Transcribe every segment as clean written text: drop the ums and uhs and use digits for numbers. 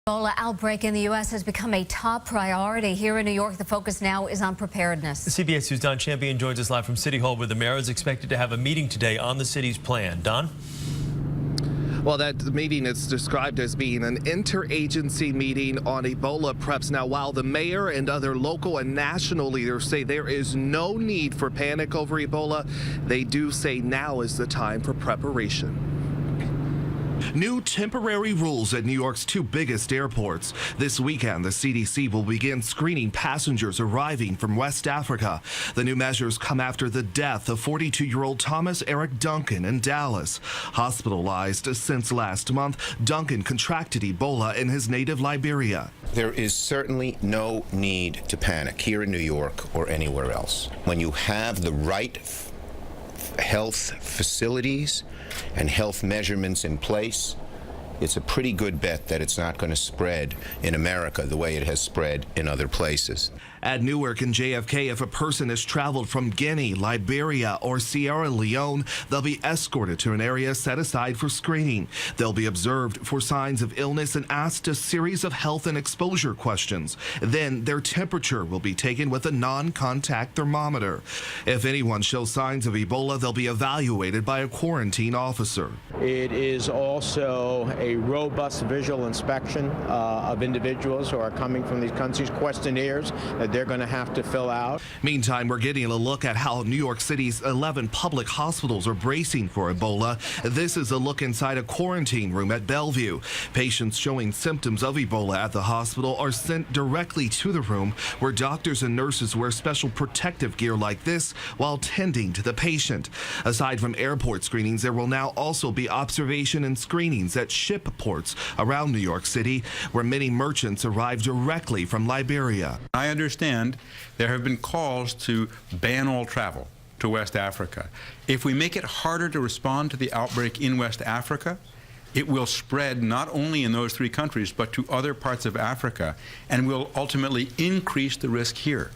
Ebola outbreak in the U.S. has become a top priority. Here in New York, the focus now is on preparedness. CBS News' Don Champion joins us live from City Hall, where the mayor is expected to have a meeting today on the city's plan. Don? Well, that meeting is described as being an interagency meeting on Ebola preps. Now, while the mayor and other local and national leaders say there is no need for panic over Ebola, they do say now is the time for preparation. New temporary rules at New York's two biggest airports. This weekend, the CDC will begin screening passengers arriving from West Africa. The new measures come after the death of 42-year-old Thomas Eric Duncan in Dallas. Hospitalized since last month, Duncan contracted Ebola in his native Liberia. There is certainly no need to panic here in New York or anywhere else. When you have the right health facilities and health measurements in place, it's a pretty good bet that it's not going to spread in America the way it has spread in other places. At Newark and JFK, if a person has traveled from Guinea, Liberia, or Sierra Leone, they'll be escorted to an area set aside for screening. They'll be observed for signs of illness and asked a series of health and exposure questions. Then their temperature will be taken with a non-contact thermometer. If anyone shows signs of Ebola, they'll be evaluated by a quarantine officer. It is also a robust visual inspection of individuals who are coming from these countries, questionnaires that they're going to have to fill out. Meantime, we're getting a look at how New York City's 11 public hospitals are bracing for Ebola. This is a look inside a quarantine room at Bellevue. Patients showing symptoms of Ebola at the hospital are sent directly to the room, where doctors and nurses wear special protective gear like this while tending to the patient. Aside from airport screenings, there will now also be observation and screenings at ship ports around New York City, where many merchants arrive directly from Liberia. I understand there have been calls to ban all travel to West Africa. If we make it harder to respond to the outbreak in West Africa, it will spread not only in those three countries, but to other parts of Africa, and will ultimately increase the risk here.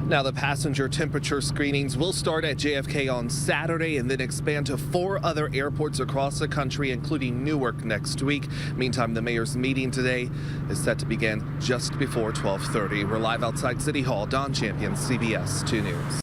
Now, the passenger temperature screenings will start at JFK on Saturday and then expand to 4 other airports across the country, including Newark next week. Meantime, the mayor's meeting today is set to begin just before 12:30. We're live outside City Hall. Don Champion, CBS 2 News.